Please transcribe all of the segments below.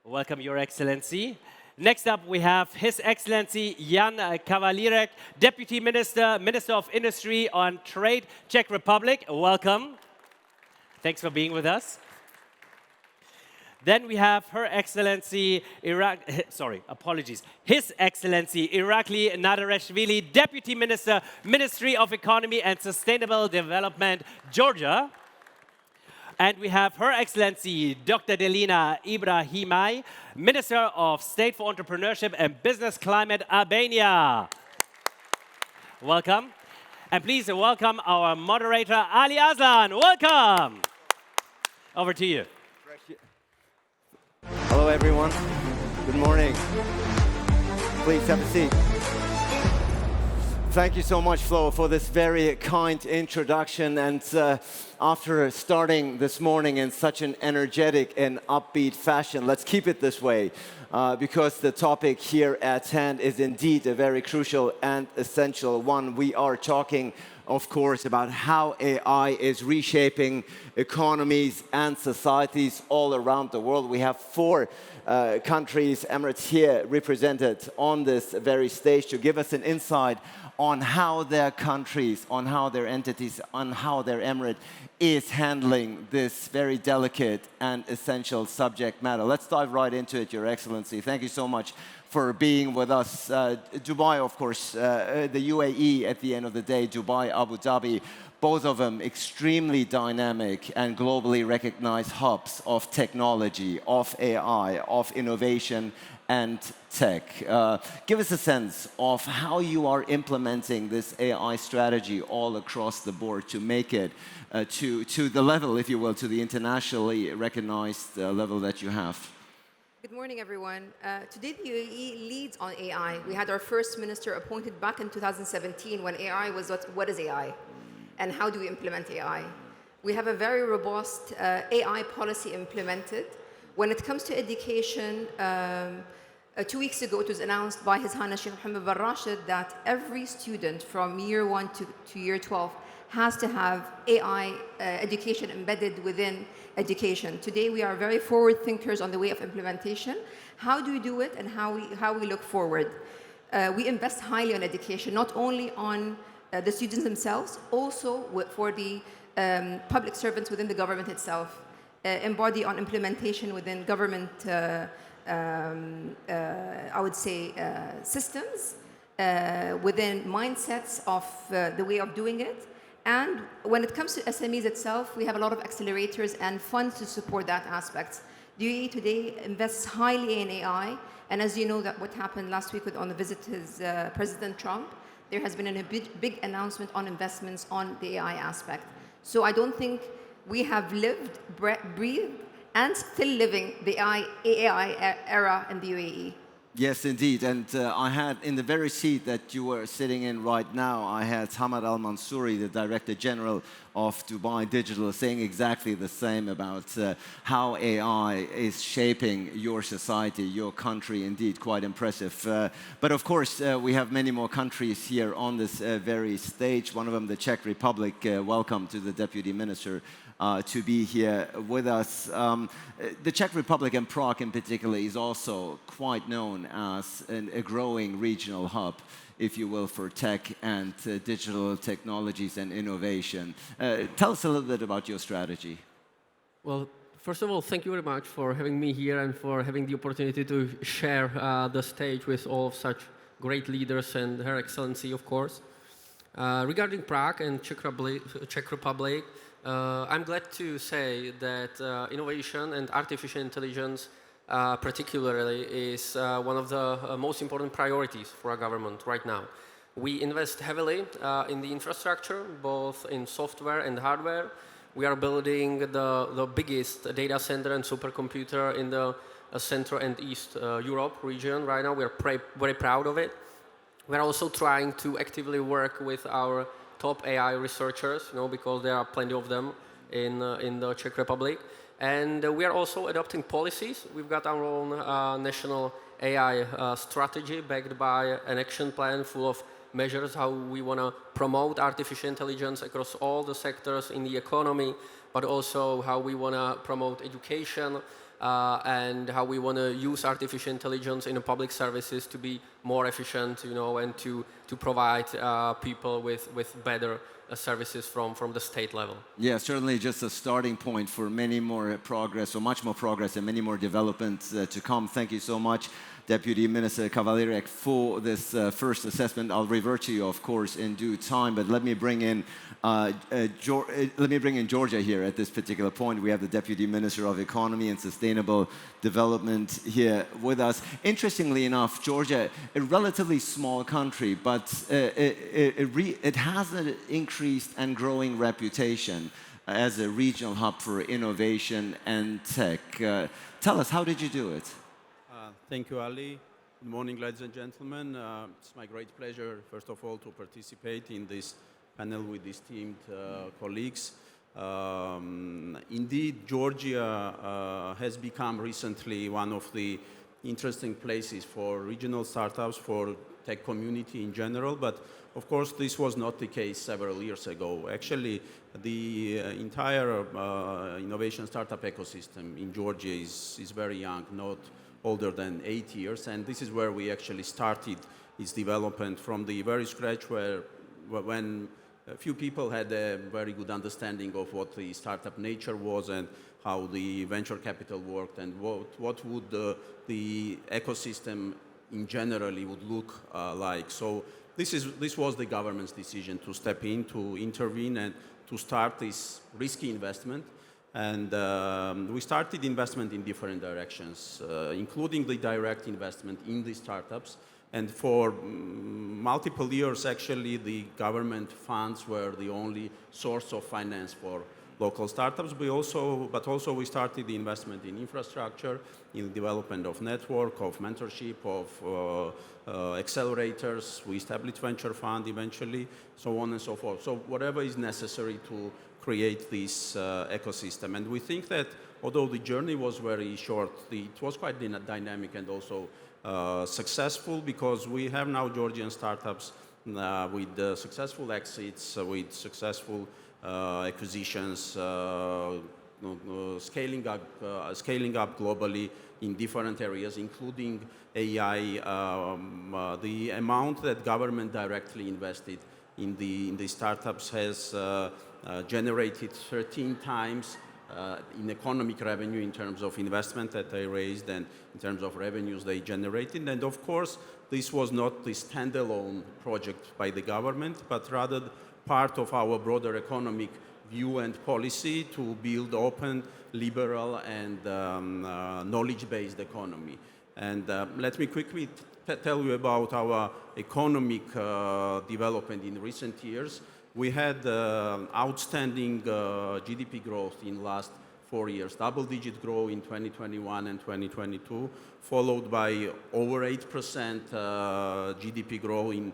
Welcome, Your Excellency. Next up, we have His Excellency Jan Kavalírek, Deputy Minister, Minister of Industry and Trade, Czech Republic. Welcome. Thanks for being with us. Then we have Her Excellency His Excellency Irakli Nadareishvili, Deputy Minister, Ministry of Economy and Sustainable Development, Georgia. And we have Her Excellency Dr. Delina Ibrahimaj, Minister of State for Entrepreneurship and Business Climate, Albania. Welcome. And please welcome our moderator, Alia Azla. Welcome. Over to you. Hello, everyone. Good morning. Please have a seat. Thank you so much, Flo, for this very kind introduction. And after starting this morning in such an energetic and upbeat fashion, let's keep it this way, because the topic here at hand is indeed a very crucial and essential one. We are talking, of course, about how AI is reshaping economies and societies all around the world. We have four countries, Emirates, here represented on this very stage to give us an insight on how their countries, on how their entities, on how their emirate is handling this very delicate and essential subject matter. Let's dive right into it, Your Excellency. Thank you so much for being with us. Dubai, of course, the UAE at the end of the day, Dubai, Abu Dhabi, both of them extremely dynamic and globally recognized hubs of technology, of AI, of innovation and tech. Give us a sense of how you are implementing this AI strategy all across the board to make it to the level, if you will, to the internationally recognized level that you have. Good morning, everyone. Today, the UAE leads on AI. We had our first minister appointed back in 2017 when AI was what is AI and how do we implement AI. We have a very robust AI policy implemented. When it comes to education, 2 weeks ago, it was announced by His Highness Sheikh Mohammed bin Rashid that every student from year 1 to year 12 has to have AI education embedded within education. Today, we are very forward thinkers on the way of implementation. How do we do it and how we look forward? We invest highly on education, not only on the students themselves, also for the public servants within the government itself. Embody on implementation within government, I would say, systems, within mindsets of the way of doing it. And when it comes to SMEs itself, we have a lot of accelerators and funds to support that aspect. The UAE today invests highly in AI, and as you know, that what happened last week on the visit to President Trump, there has been a big announcement on investments on the AI aspect. So I don't think we have lived, breathed, and still living the AI era in the UAE. Yes, indeed. And I had, in the very seat that you were sitting in right now, I had Hamad Al-Mansouri, the Director General of Dubai Digital, saying exactly the same about how AI is shaping your society, your country. Indeed, quite impressive. But of course, we have many more countries here on this very stage. One of them, the Czech Republic. Welcome to the Deputy Minister to be here with us. The Czech Republic and Prague in particular is also quite known as a growing regional hub, if you will, for tech and digital technologies and innovation. Tell us a little bit about your strategy. Well, first of all, thank you very much for having me here and for having the opportunity to share the stage with all of such great leaders and Her Excellency, of course. Regarding Prague and Czech Republic, I'm glad to say that innovation and artificial intelligence particularly is one of the most important priorities for our government right now. We invest heavily in the infrastructure, both in software and hardware. We are building the biggest data center and supercomputer in the Central and East Europe region right now. We are very proud of it. We're also trying to actively work with our top AI researchers, because there are plenty of them in the Czech Republic. And we are also adopting policies. We've got our own national AI strategy backed by an action plan full of measures how we want to promote artificial intelligence across all the sectors in the economy, but also how we want to promote education, and how we want to use artificial intelligence in the public services to be more efficient, and to provide people with better services from the state level. Yeah, certainly just a starting point for many more progress, or much more progress and many more developments to come. Thank you so much, Deputy Minister Kavalírek, for this first assessment. I'll revert to you, of course, in due time, but let me bring in Georgia here at this particular point. We have the Deputy Minister of Economy and Sustainable Development here with us. Interestingly enough, Georgia, a relatively small country, but it has an increased and growing reputation as a regional hub for innovation and tech. Tell us, how did you do it? Thank you, Ali. Good morning, ladies and gentlemen. It's my great pleasure, first of all, to participate in this panel with esteemed colleagues. Indeed, Georgia has become recently one of the interesting places for regional startups, for tech community in general, but of course this was not the case several years ago. Actually, the entire innovation startup ecosystem in Georgia is very young, not older than 8 years, and this is where we actually started its development from the very scratch, when a few people had a very good understanding of what the startup nature was and how the venture capital worked, and what would the ecosystem in generally would look like. So this was the government's decision to step in, to intervene, and to start this risky investment. And we started investment in different directions, including the direct investment in the startups. And for multiple years, actually, the government funds were the only source of finance for local startups. But also we started the investment in infrastructure, in the development of network, of mentorship, of accelerators. We established venture fund eventually, so on and so forth. So whatever is necessary to create this ecosystem. And we think that although the journey was very short, it was quite dynamic and also successful, because we have now Georgian startups with successful exits, with successful acquisitions, scaling up globally in different areas, including AI. The amount that government directly invested in the startups has generated 13 times in economic revenue in terms of investment that they raised and in terms of revenues they generated. And of course, this was not the standalone project by the government, but rather part of our broader economic view and policy to build open, liberal, and knowledge-based economy. And let me quickly tell you about our economic development in recent years. We had outstanding GDP growth in the last 4 years, double-digit growth in 2021 and 2022, followed by over 8% GDP growth in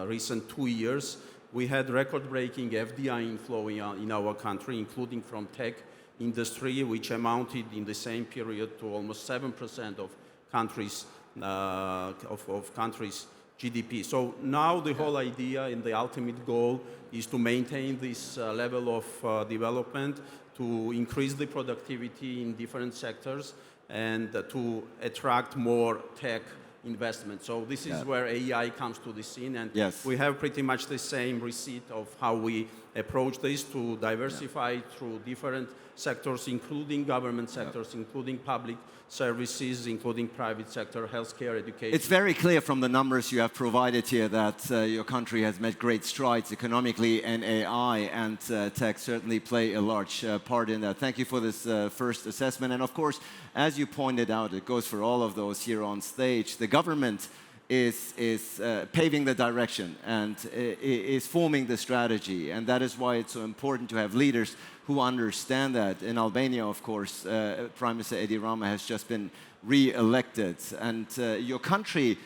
recent 2 years. We had record-breaking FDI inflow in our country, including from tech industry, which amounted in the same period to almost 7% of countries' GDP. So now the whole idea and the ultimate goal is to maintain this level of development, to increase the productivity in different sectors, and to attract more tech investment. So this is where AI comes to the scene, and we have pretty much the same receipt of how we approach this, to diversify through different sectors, including government sectors, including public services, including private sector, healthcare, education. It's very clear from the numbers you have provided here that your country has made great strides economically, and AI and tech certainly play a large part in that. Thank you for this first assessment. And of course, as you pointed out, it goes for all of those here on stage. The government is paving the direction and is forming the strategy. And that is why it's so important to have leaders who understand that. In Albania, of course, Prime Minister Edi Rama has just been re-elected. And your country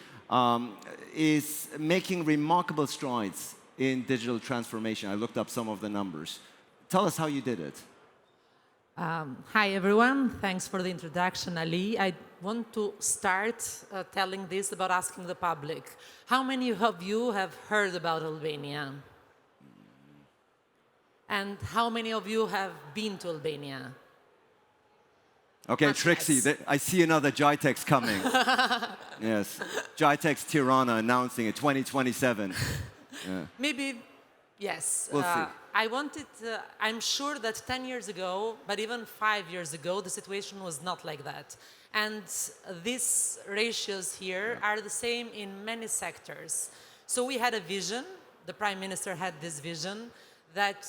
is making remarkable strides in digital transformation. I looked up some of the numbers. Tell us how you did it. Hi, everyone. Thanks for the introduction, Ali. I want to start telling this about asking the public. How many of you have heard about Albania? And how many of you have been to Albania? Okay, Much Trixie, less. I see another GITEX coming. Yes, GITEX Tirana announcing it, 2027. Maybe, yes. We'll see. I'm sure that 10 years ago, but even 5 years ago, the situation was not like that. And these ratios here are the same in many sectors. So we had a vision, the Prime Minister had this vision, that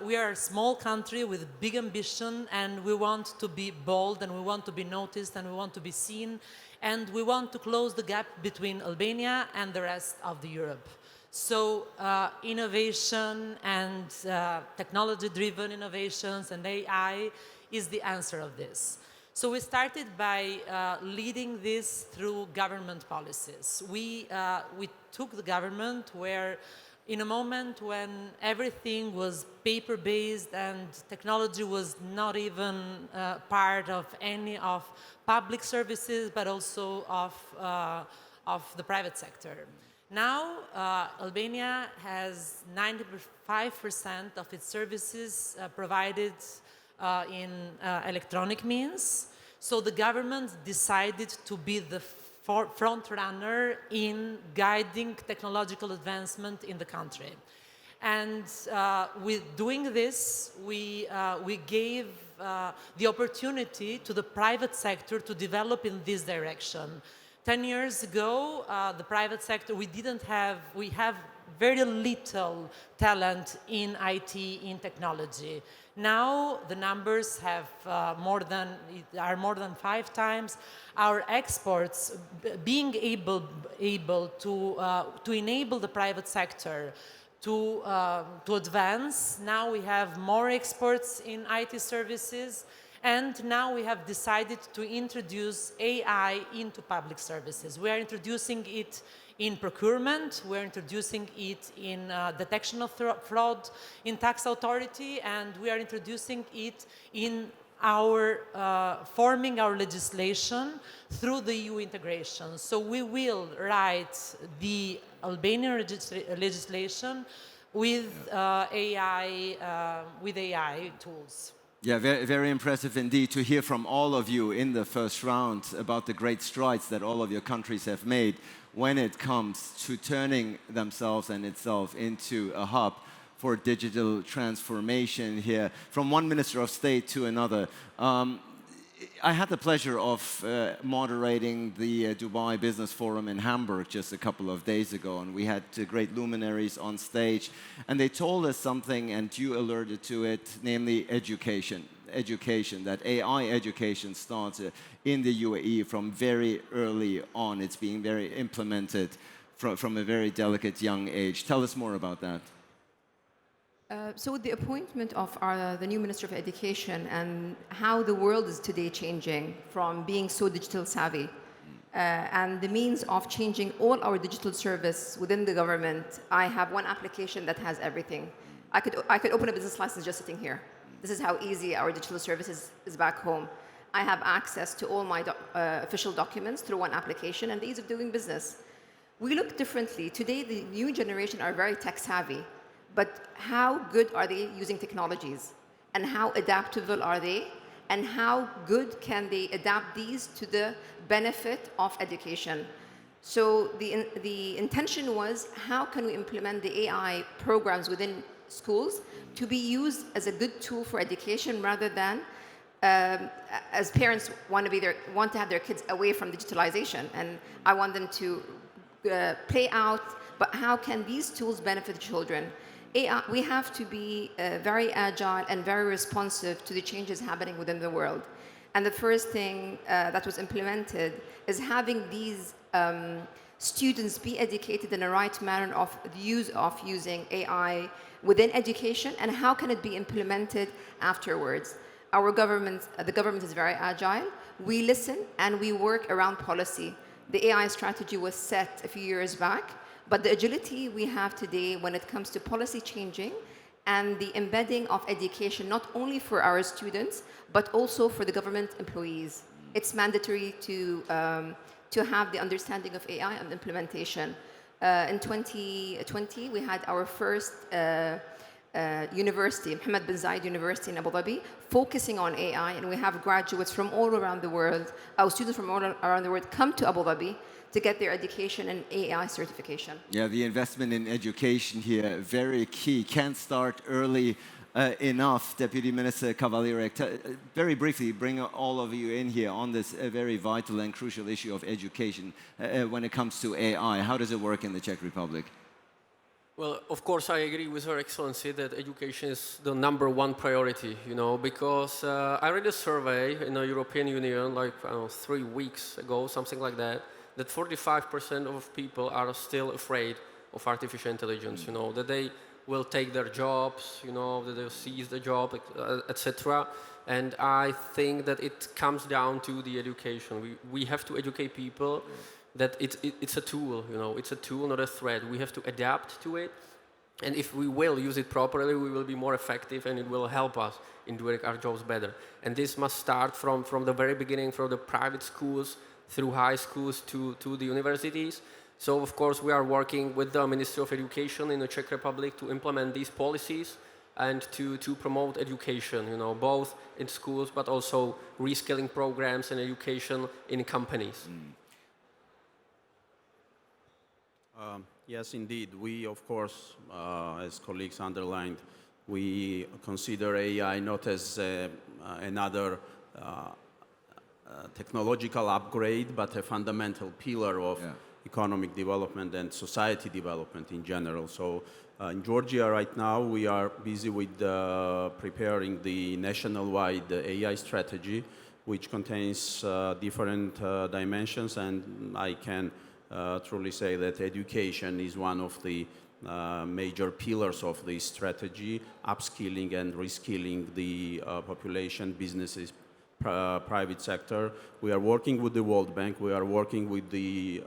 we are a small country with big ambition, and we want to be bold, and we want to be noticed, and we want to be seen, and we want to close the gap between Albania and the rest of the Europe. So innovation and technology-driven innovations and AI is the answer of this. So we started by leading this through government policies. We took the government where, in a moment when everything was paper-based and technology was not even part of any of public services, but also of the private sector. Now, Albania has 95% of its services provided in electronic means. So the government decided to be the front runner in guiding technological advancement in the country. And with doing this, we gave the opportunity to the private sector to develop in this direction. 10 years ago, the private sector, we have very little talent in IT, in technology. Now the numbers are more than 5 times. Our exports, being able to enable the private sector to advance. Now we have more exports in IT services, and now we have decided to introduce AI into public services. We are introducing it in procurement, we're introducing it in detection of fraud in tax authority, and we are introducing it in our forming our legislation through the EU integration. So we will write the Albanian legislation with AI tools. Yeah, very, very impressive indeed to hear from all of you in the first round about the great strides that all of your countries have made when it comes to turning themselves and itself into a hub for digital transformation here, from one Minister of State to another. I had the pleasure of moderating the Dubai Business Forum in Hamburg just a couple of days ago, and we had great luminaries on stage, and they told us something, and you alluded to it, namely education, that AI education starts in the UAE from very early on. It's being very implemented from a very delicate young age. Tell us more about that. So with the appointment of the new Minister of Education and how the world is today changing from being so digital savvy and the means of changing all our digital service within the government, I have one application that has everything. I could open a business license just sitting here. This is how easy our digital service is back home. I have access to all my official documents through one application and the ease of doing business. We look differently. Today, the new generation are very tech savvy. But how good are they using technologies? And how adaptable are they? And how good can they adapt these to the benefit of education? So the intention was, how can we implement the AI programs within schools to be used as a good tool for education rather than, as parents want to have their kids away from digitalization, and I want them to play out, but how can these tools benefit children? AI, we have to be very agile and very responsive to the changes happening within the world. And the first thing that was implemented is having these students be educated in the right manner of the use of using AI within education and how can it be implemented afterwards. Our government, the government is very agile. We listen and we work around policy. The AI strategy was set a few years back. But the agility we have today when it comes to policy changing and the embedding of education, not only for our students, but also for the government employees. It's mandatory to have the understanding of AI and implementation. In 2020, we had our first university, Mohammed bin Zayed University in Abu Dhabi, focusing on AI, and we have graduates from all around the world, our students from all around the world come to Abu Dhabi to get their education and AI certification. Yeah, the investment in education here, very key. Can't start early enough. Deputy Minister Kavalírek, very briefly, bring all of you in here on this very vital and crucial issue of education when it comes to AI. How does it work in the Czech Republic? Well, of course, I agree with Her Excellency that education is the #1 priority, because I read a survey in the European Union, like, 3 weeks ago, something like that, that 45% of people are still afraid of artificial intelligence, that they will take their jobs, that they'll seize the job, etc. And I think that it comes down to the education. We have to educate people that it's a tool, it's a tool, not a threat. We have to adapt to it. And if we will use it properly, we will be more effective and it will help us in doing our jobs better. And this must start from the very beginning, from the private schools, through high schools to the universities. So, of course, we are working with the Ministry of Education in the Czech Republic to implement these policies and to promote education, both in schools, but also reskilling programs and education in companies. Yes, indeed. We, of course, as colleagues underlined, we consider AI not as another technological upgrade, but a fundamental pillar of economic development and society development in general. So in Georgia right now, we are busy with preparing the national-wide AI strategy, which contains different dimensions, and I can truly say that education is one of the major pillars of this strategy, upskilling and reskilling the population, businesses, private sector. We are working with the World Bank. We are working with the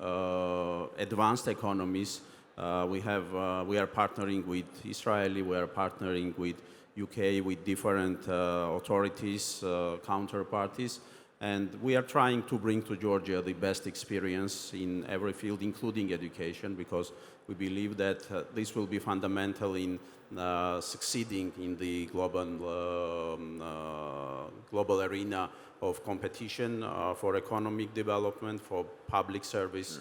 advanced economies. We are partnering with Israeli. We are partnering with UK, with different authorities, counterparties. And we are trying to bring to Georgia the best experience in every field, including education, because we believe that this will be fundamental in succeeding in the global arena of competition for economic development, for public service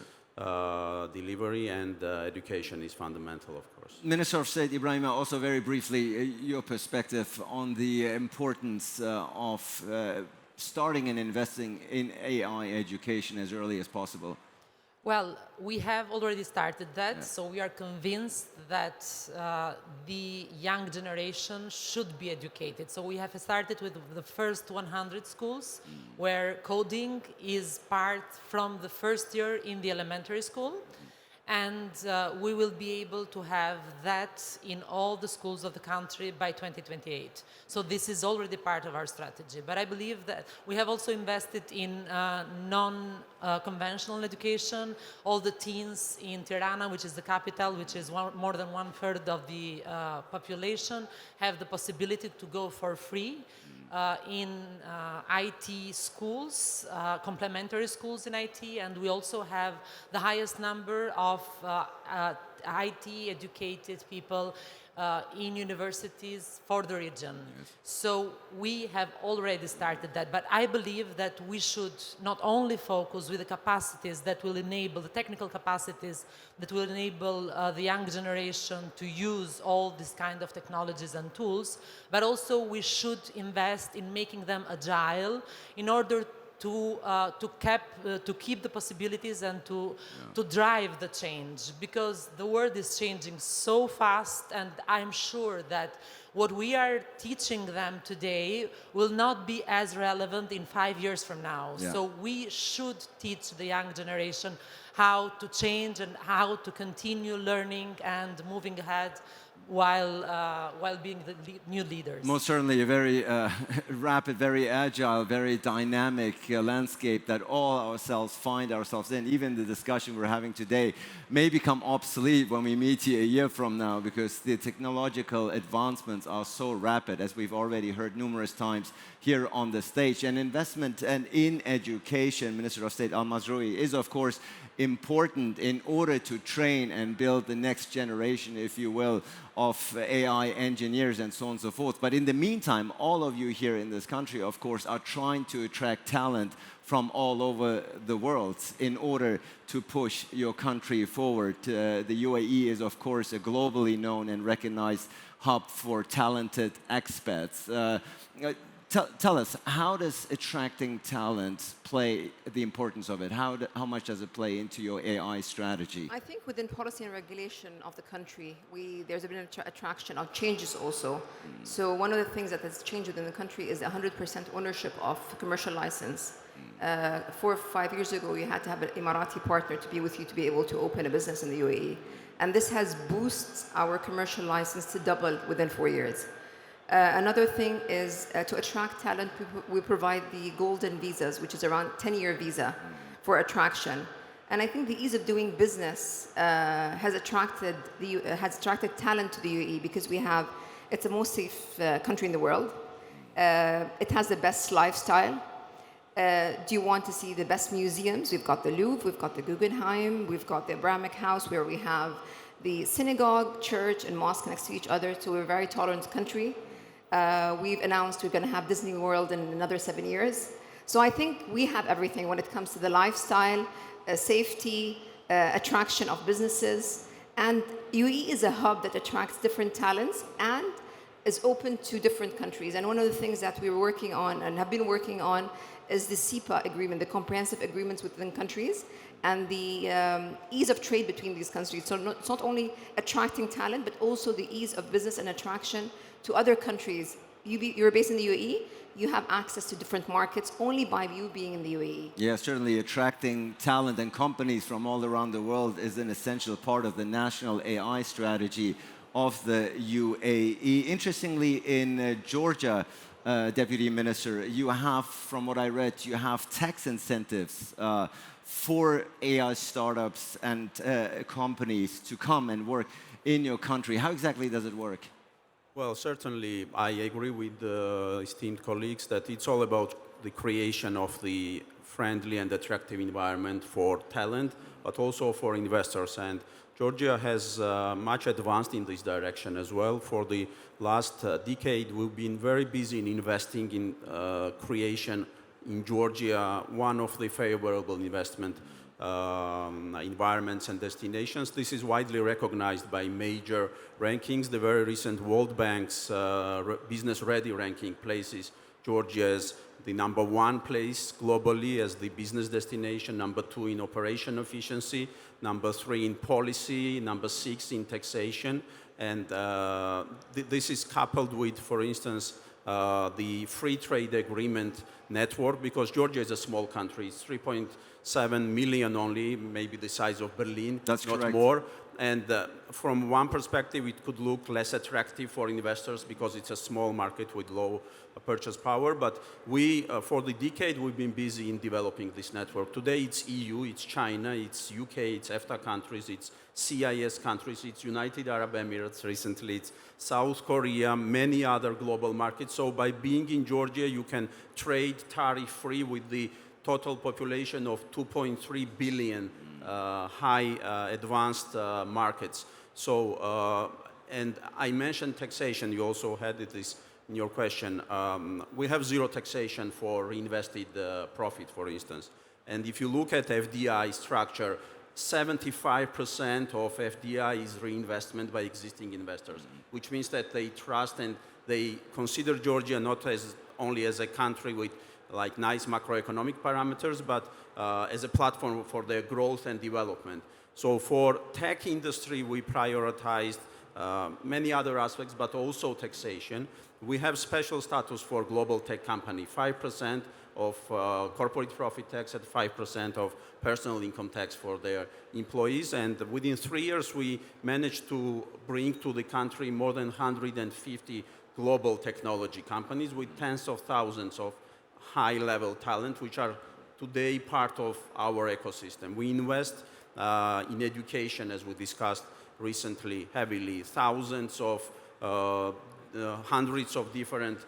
delivery, and education is fundamental, of course. Minister of State Ibrahimaj, also very briefly, your perspective on the importance of starting and investing in AI education as early as possible. Well, we have already started that, so we are convinced that the young generation should be educated. So we have started with the first 100 schools where coding is part from the first year in the elementary school. And we will be able to have that in all the schools of the country by 2028. So this is already part of our strategy. But I believe that we have also invested in non-conventional education. All the teens in Tirana, which is the capital, which is more than 1/3 of the population, have the possibility to go for free in IT schools, complementary schools in IT, and we also have the highest number of IT-educated people in universities for the region. Yes. So we have already started that, but I believe that we should not only focus with the capacities that will enable, the technical capacities that will enable the young generation to use all these kind of technologies and tools, but also we should invest in making them agile in order to keep the possibilities and to drive the change, because the world is changing so fast, and I'm sure that what we are teaching them today will not be as relevant in 5 years from now. Yeah. So we should teach the young generation how to change and how to continue learning and moving ahead while being the new leaders. Most certainly a very rapid, very agile, very dynamic landscape that all ourselves find ourselves in. Even the discussion we're having today may become obsolete when we meet you a year from now, because the technological advancements are so rapid, as we've already heard numerous times here on the stage. And investment in education, Minister of State Mazrouei, is of course important in order to train and build the next generation, if you will, of AI engineers and so on and so forth. But in the meantime, all of you here in this country, of course, are trying to attract talent from all over the world in order to push your country forward. The UAE is, of course, a globally known and recognized hub for talented expats. Tell us, how does attracting talent play the importance of it? How much does it play into your AI strategy? I think within policy and regulation of the country, there's been an attraction of changes also. So one of the things that has changed within the country is 100% ownership of commercial license. 4 or 5 years ago, you had to have an Emirati partner to be with you to be able to open a business in the UAE. And this has boosted our commercial license to double within 4 years. Another thing is to attract talent, we provide the golden visas, which is around 10-year visa for attraction. And I think the ease of doing business has attracted talent to the UAE because it's the most safe country in the world. It has the best lifestyle. Do you want to see the best museums? We've got the Louvre, we've got the Guggenheim, we've got the Abrahamic House, where we have the synagogue, church, and mosque next to each other. So we're a very tolerant country. We've announced we're going to have Disney World in another 7 years. So I think we have everything when it comes to the lifestyle, safety, attraction of businesses. And UAE is a hub that attracts different talents and is open to different countries. And one of the things that we were working on and have been working on is the CEPA agreement, the comprehensive agreements within countries, and the ease of trade between these countries. So it's not only attracting talent, but also the ease of business and attraction to other countries. You're based in the UAE, you have access to different markets only by you being in the UAE. Yeah, certainly attracting talent and companies from all around the world is an essential part of the national AI strategy of the UAE. Interestingly, in Georgia, Deputy Minister, you have, from what I read, you have tax incentives for AI startups and companies to come and work in your country. How exactly does it work? Well, certainly, I agree with the esteemed colleagues that it's all about the creation of the friendly and attractive environment for talent, but also for investors. And Georgia has much advanced in this direction as well. For the last decade, we've been very busy in investing in creation in Georgia, one of the favorable investment environments and destinations. This is widely recognized by major rankings. The very recent World Bank's Business Ready ranking places Georgia as the #1 place globally as the business destination, #2 in operation efficiency, #3 in policy, #6 in taxation. And this is coupled with, for instance, the free trade agreement network, because Georgia is a small country. It's 3.7 million only, maybe the size of Berlin, That's not correct. more. And from one perspective, it could look less attractive for investors because it's a small market with low purchase power. But we, for the decade, we've been busy in developing this network. Today, it's EU, it's China, it's UK, it's EFTA countries, it's CIS countries, it's United Arab Emirates recently, it's South Korea, many other global markets. So by being in Georgia, you can trade tariff-free with the total population of 2.3 billion high advanced markets. So, and I mentioned taxation, you also had this in your question. We have zero taxation for reinvested profit, for instance. And if you look at FDI structure, 75% of FDI is reinvestment by existing investors, which means that they trust and they consider Georgia not as only as a country with like nice macroeconomic parameters, but as a platform for their growth and development. So for tech industry, we prioritized many other aspects, but also taxation. We have special status for global tech company, 5% of corporate profit tax and 5% of personal income tax for their employees. And within 3 years, we managed to bring to the country more than 150 global technology companies with tens of thousands of high-level talent, which are today part of our ecosystem. We invest in education, as we discussed recently, heavily. Thousands of, hundreds of different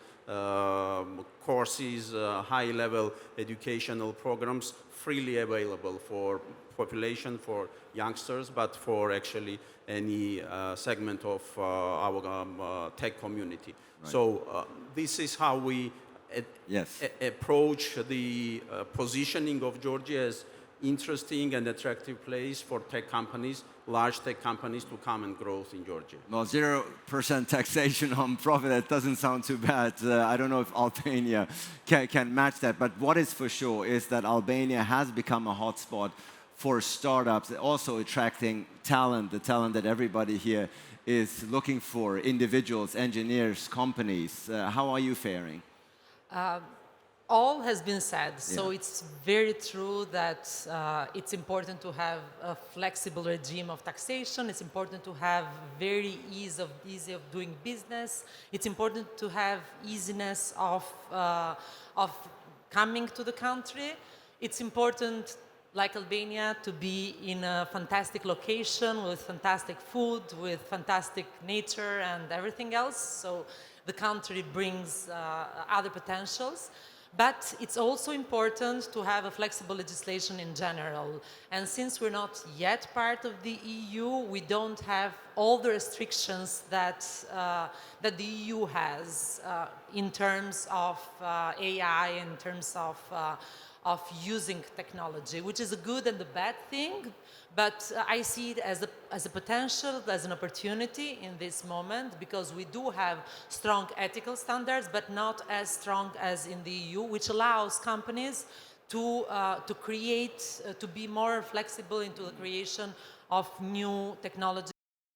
courses, high-level educational programs freely available for population, for youngsters, but for actually any segment of our tech community. Right. So this is how we approach the positioning of Georgia as interesting and attractive place for tech companies, large tech companies to come and grow in Georgia. Well, 0% taxation on profit, that doesn't sound too bad. I don't know if Albania can match that, but what is for sure is that Albania has become a hotspot for startups, also attracting talent, the talent that everybody here is looking for, individuals, engineers, companies. How are you faring? All has been said, so it's very true that it's important to have a flexible regime of taxation. It's important to have very easy of doing business. It's important to have easiness of coming to the country. It's important, like Albania, to be in a fantastic location with fantastic food, with fantastic nature and everything else. So the country brings other potentials. But it's also important to have a flexible legislation in general. And since we're not yet part of the EU, we don't have all the restrictions that the EU has in terms of AI, in terms of using technology, which is a good and a bad thing. But I see it as a potential, as an opportunity in this moment, because we do have strong ethical standards, but not as strong as in the EU, which allows companies to create, to be more flexible into the creation of new technologies